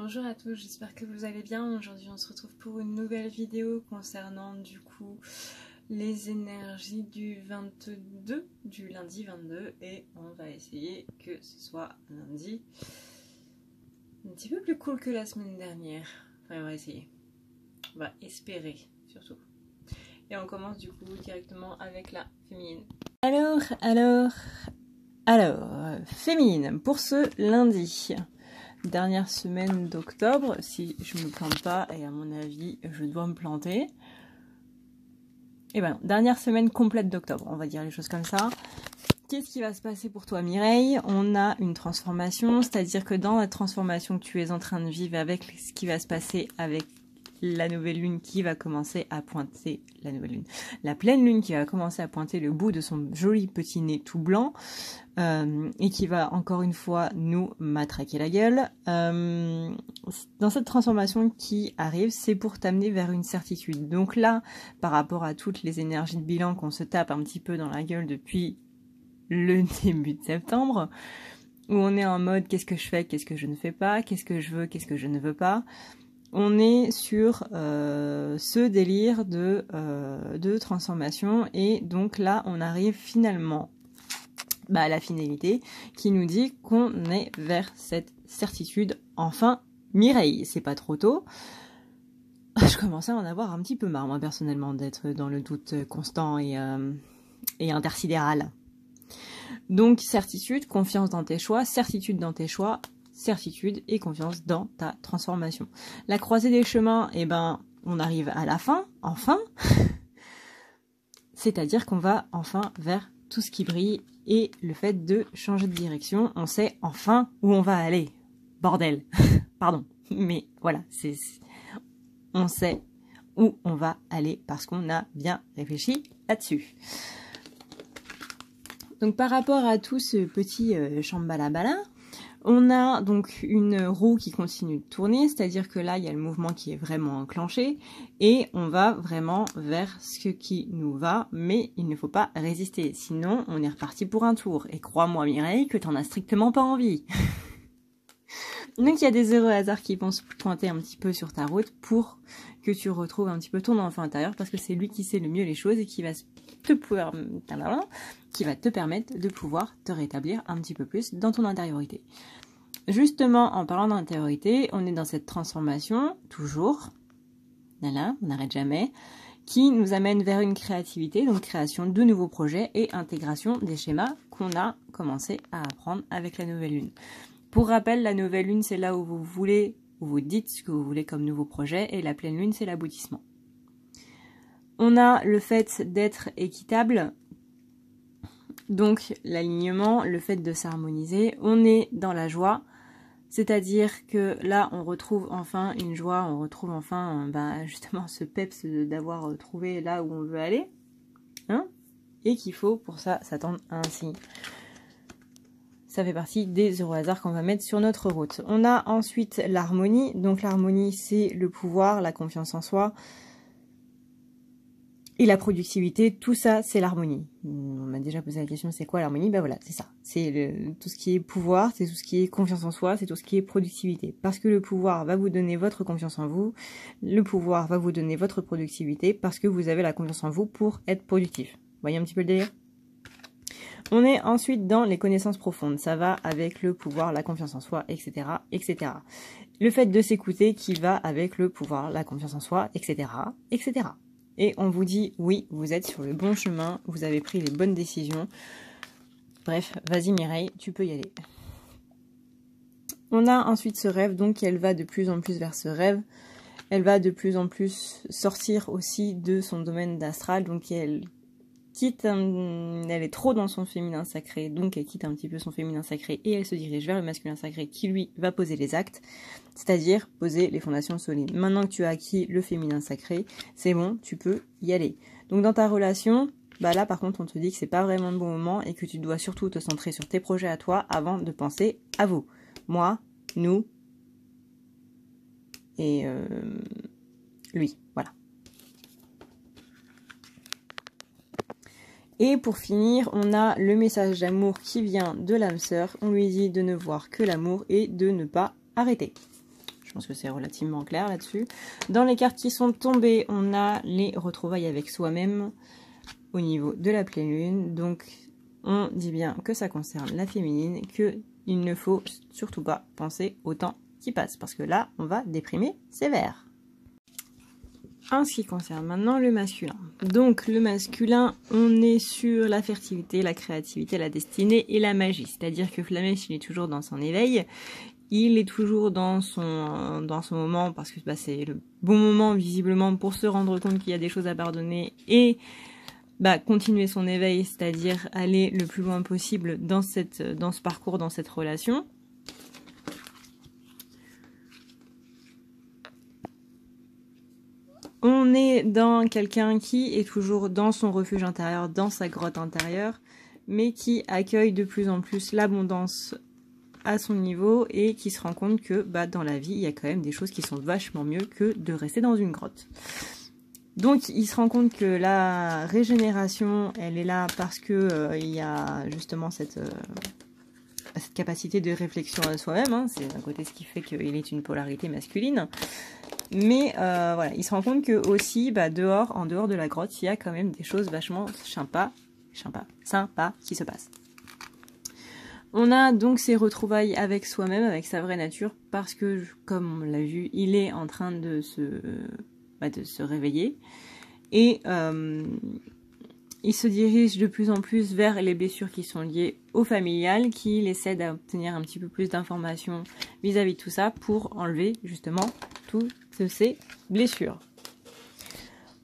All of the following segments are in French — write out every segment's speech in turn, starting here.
Bonjour à tous, j'espère que vous allez bien. Aujourd'hui on se retrouve pour une nouvelle vidéo concernant du coup les énergies du 22, du lundi 22, et on va essayer que ce soit un lundi un petit peu plus cool que la semaine dernière. Enfin on va essayer, on va espérer surtout. Et on commence du coup directement avec la féminine. Alors, féminine pour ce lundi. Dernière semaine d'octobre, si je me plante pas, et à mon avis je dois me planter. Et ben non, dernière semaine complète d'octobre, on va dire les choses comme ça. Qu'est-ce qui va se passer pour toi Mireille? On a une transformation, c'est-à-dire que dans la transformation que tu es en train de vivre, avec ce qui va se passer avec la nouvelle lune qui va commencer à pointer, la pleine lune qui va commencer à pointer le bout de son joli petit nez tout blanc, et qui va encore une fois nous matraquer la gueule. Dans cette transformation qui arrive, c'est pour t'amener vers une certitude. Donc là, par rapport à toutes les énergies de bilan qu'on se tape un petit peu dans la gueule depuis le début de septembre, où on est en mode qu'est-ce que je fais, qu'est-ce que je ne fais pas, qu'est-ce que je veux, qu'est-ce que je ne veux pas. On est sur ce délire de transformation, et donc là on arrive finalement à la finalité qui nous dit qu'on est vers cette certitude. Enfin, Mireille, c'est pas trop tôt. Je commençais à en avoir un petit peu marre moi personnellement d'être dans le doute constant et intersidéral. Donc certitude, confiance dans tes choix, certitude dans tes choix, certitude et confiance dans ta transformation. La croisée des chemins, eh ben, on arrive à la fin, enfin. C'est-à-dire qu'on va enfin vers tout ce qui brille, et le fait de changer de direction, on sait enfin où on va aller. Bordel. Pardon. Mais voilà, on sait où on va aller parce qu'on a bien réfléchi là-dessus. Donc par rapport à tout ce petit chambalabala, on a donc une roue qui continue de tourner, c'est-à-dire que là, il y a le mouvement qui est vraiment enclenché, et on va vraiment vers ce qui nous va, mais il ne faut pas résister, sinon on est reparti pour un tour. Et crois-moi Mireille, que t'en as strictement pas envie. Donc il y a des heureux hasards qui vont se pointer un petit peu sur ta route pour que tu retrouves un petit peu ton enfant intérieur, parce que c'est lui qui sait le mieux les choses et qui va te permettre de pouvoir te rétablir un petit peu plus dans ton intériorité. Justement, en parlant d'intériorité, on est dans cette transformation, toujours, voilà, on n'arrête jamais, qui nous amène vers une créativité, donc création de nouveaux projets et intégration des schémas qu'on a commencé à apprendre avec la nouvelle lune. Pour rappel, la nouvelle lune, c'est là où vous dites ce que vous voulez comme nouveau projet, et la pleine lune, c'est l'aboutissement. On a le fait d'être équitable, donc l'alignement, le fait de s'harmoniser. On est dans la joie, c'est-à-dire que là on retrouve enfin une joie, on retrouve enfin justement ce peps d'avoir trouvé là où on veut aller, hein, et qu'il faut pour ça s'attendre à un signe. Ça fait partie des heureux hasards qu'on va mettre sur notre route. On a ensuite l'harmonie, donc l'harmonie c'est le pouvoir, la confiance en soi, et la productivité, tout ça, c'est l'harmonie. On m'a déjà posé la question, c'est quoi l'harmonie? Ben voilà, c'est ça. C'est tout ce qui est pouvoir, c'est tout ce qui est confiance en soi, c'est tout ce qui est productivité. Parce que le pouvoir va vous donner votre confiance en vous, le pouvoir va vous donner votre productivité, parce que vous avez la confiance en vous pour être productif. Vous voyez un petit peu le délire? On est ensuite dans les connaissances profondes. Ça va avec le pouvoir, la confiance en soi, etc., etc. Le fait de s'écouter qui va avec le pouvoir, la confiance en soi, etc., etc. Et on vous dit, oui, vous êtes sur le bon chemin, vous avez pris les bonnes décisions. Bref, vas-y Mireille, tu peux y aller. On a ensuite ce rêve, donc elle va de plus en plus vers ce rêve. Elle va de plus en plus sortir aussi de son domaine d'astral, donc elle est trop dans son féminin sacré, donc elle quitte un petit peu son féminin sacré et elle se dirige vers le masculin sacré qui lui va poser les actes, c'est-à-dire poser les fondations solides. Maintenant que tu as acquis le féminin sacré, c'est bon, tu peux y aller. Donc dans ta relation, là par contre on te dit que c'est pas vraiment le bon moment et que tu dois surtout te centrer sur tes projets à toi avant de penser à vous. Moi, nous et lui, voilà. Et pour finir, on a le message d'amour qui vient de l'âme sœur. On lui dit de ne voir que l'amour et de ne pas arrêter. Je pense que c'est relativement clair là-dessus. Dans les cartes qui sont tombées, on a les retrouvailles avec soi-même au niveau de la pleine lune. Donc, on dit bien que ça concerne la féminine, qu'il ne faut surtout pas penser au temps qui passe. Parce que là, on va déprimer sévère. En ce qui concerne maintenant le masculin. Donc, le masculin, on est sur la fertilité, la créativité, la destinée et la magie. C'est-à-dire que Flammèche, il est toujours dans son éveil. Il est toujours dans son moment parce que c'est le bon moment visiblement pour se rendre compte qu'il y a des choses à pardonner et continuer son éveil, c'est-à-dire aller le plus loin possible dans ce parcours, dans cette relation. On est dans quelqu'un qui est toujours dans son refuge intérieur, dans sa grotte intérieure, mais qui accueille de plus en plus l'abondance à son niveau et qui se rend compte que dans la vie, il y a quand même des choses qui sont vachement mieux que de rester dans une grotte. Donc, il se rend compte que la régénération, elle est là parce que il y a justement cette capacité de réflexion à soi-même. Hein. C'est d'un côté ce qui fait qu'il est une polarité masculine. Mais voilà, il se rend compte que aussi, en dehors de la grotte, il y a quand même des choses vachement sympas qui se passent. On a donc ces retrouvailles avec soi-même, avec sa vraie nature, parce que, comme on l'a vu, il est en train de se réveiller. Et il se dirige de plus en plus vers les blessures qui sont liées au familial, qui essaie d'obtenir un petit peu plus d'informations vis-à-vis de tout ça pour enlever justement toutes ces blessures.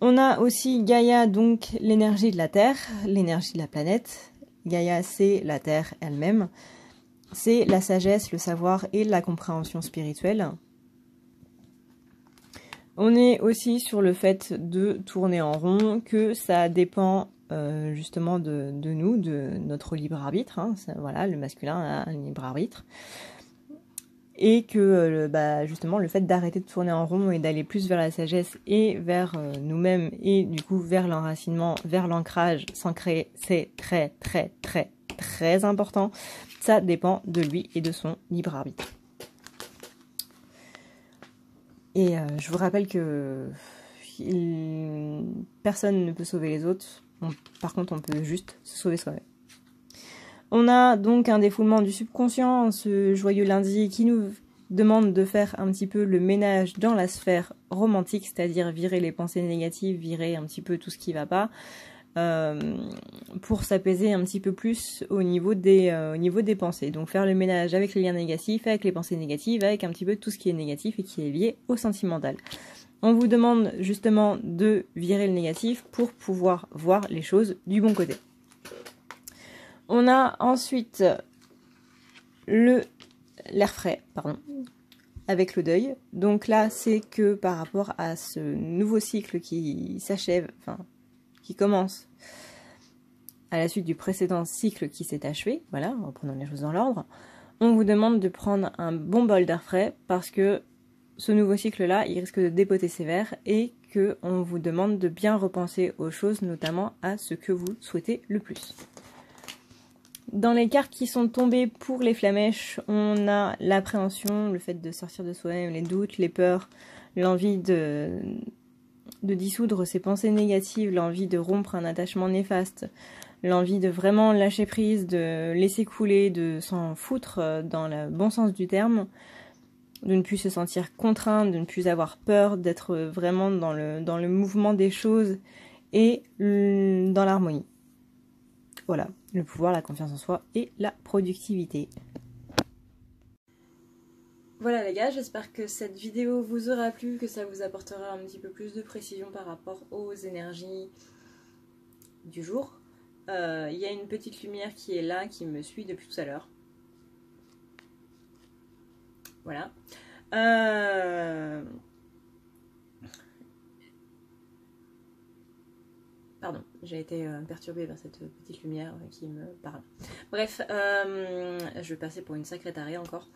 On a aussi Gaïa, donc l'énergie de la Terre, l'énergie de la planète. Gaïa, c'est la Terre elle-même. C'est la sagesse, le savoir et la compréhension spirituelle. On est aussi sur le fait de tourner en rond, que ça dépend justement de nous, de notre libre arbitre. Hein. Voilà, le masculin a un libre arbitre. Et que justement le fait d'arrêter de tourner en rond et d'aller plus vers la sagesse et vers nous-mêmes et du coup vers l'enracinement, vers l'ancrage, s'ancrer, c'est très très très très important. Ça dépend de lui et de son libre arbitre. Et je vous rappelle que personne ne peut sauver les autres. Par contre, on peut juste se sauver soi-même. On a donc un défoulement du subconscient, ce joyeux lundi qui nous demande de faire un petit peu le ménage dans la sphère romantique, c'est-à-dire virer les pensées négatives, virer un petit peu tout ce qui va pas, pour s'apaiser un petit peu plus au niveau des pensées. Donc faire le ménage avec les liens négatifs, avec les pensées négatives, avec un petit peu tout ce qui est négatif et qui est lié au sentimental. On vous demande justement de virer le négatif pour pouvoir voir les choses du bon côté. On a ensuite l'air frais, avec le deuil. Donc là, c'est que par rapport à ce nouveau cycle qui s'achève, qui commence à la suite du précédent cycle qui s'est achevé, voilà, en reprenant les choses dans l'ordre, on vous demande de prendre un bon bol d'air frais parce que ce nouveau cycle-là, il risque de dépoter sévère et qu'on vous demande de bien repenser aux choses, notamment à ce que vous souhaitez le plus. Dans les cartes qui sont tombées pour les flammèches, on a l'appréhension, le fait de sortir de soi-même, les doutes, les peurs, l'envie de dissoudre ses pensées négatives, l'envie de rompre un attachement néfaste, l'envie de vraiment lâcher prise, de laisser couler, de s'en foutre dans le bon sens du terme, de ne plus se sentir contraint, de ne plus avoir peur, d'être vraiment dans le mouvement des choses et dans l'harmonie. Voilà, le pouvoir, la confiance en soi et la productivité. Voilà les gars, j'espère que cette vidéo vous aura plu, que ça vous apportera un petit peu plus de précision par rapport aux énergies du jour. Il y a une petite lumière qui est là, qui me suit depuis tout à l'heure. Voilà. Pardon, j'ai été perturbée par cette petite lumière qui me parle. Bref, je vais passer pour une secrétaire encore.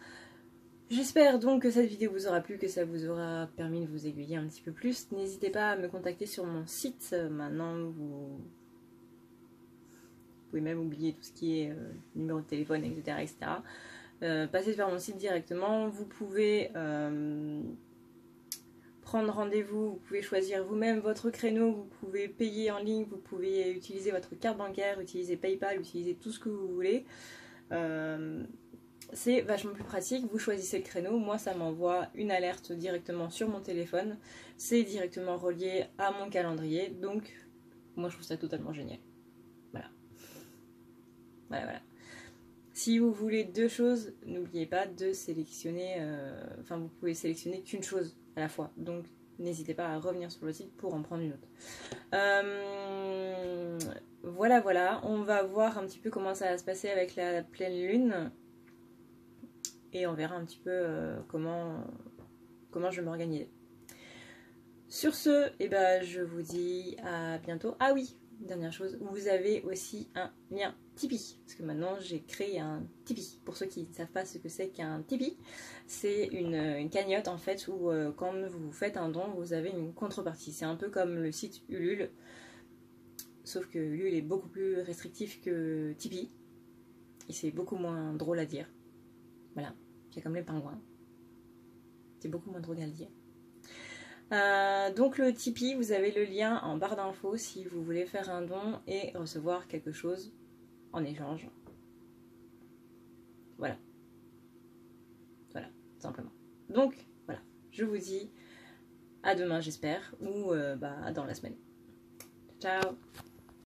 J'espère donc que cette vidéo vous aura plu, que ça vous aura permis de vous aiguiller un petit peu plus. N'hésitez pas à me contacter sur mon site. Maintenant, vous pouvez même oublier tout ce qui est numéro de téléphone, etc. etc. passez par mon site directement. Vous pouvez prendre rendez-vous, vous pouvez choisir vous-même votre créneau, vous pouvez payer en ligne, vous pouvez utiliser votre carte bancaire, utiliser PayPal, utiliser tout ce que vous voulez. C'est vachement plus pratique, vous choisissez le créneau, moi ça m'envoie une alerte directement sur mon téléphone, c'est directement relié à mon calendrier, donc moi je trouve ça totalement génial. Voilà. Voilà. Si vous voulez deux choses, n'oubliez pas de sélectionner, vous pouvez sélectionner qu'une chose à la fois, donc n'hésitez pas à revenir sur le site pour en prendre une autre. Voilà, on va voir un petit peu comment ça va se passer avec la pleine lune. Et on verra un petit peu comment je vais m'organiser. Sur ce, je vous dis à bientôt. Ah oui, dernière chose, vous avez aussi un lien Tipeee. Parce que maintenant, j'ai créé un Tipeee. Pour ceux qui ne savent pas ce que c'est qu'un Tipeee, c'est une cagnotte en fait où quand vous faites un don, vous avez une contrepartie. C'est un peu comme le site Ulule. Sauf que Ulule est beaucoup plus restrictif que Tipeee. Et c'est beaucoup moins drôle à dire. Voilà, c'est comme les pingouins. C'est beaucoup moins drôle à le dire. Donc le Tipeee, vous avez le lien en barre d'infos si vous voulez faire un don et recevoir quelque chose en échange. Voilà, simplement. Donc voilà, je vous dis à demain j'espère, ou dans la semaine. Ciao.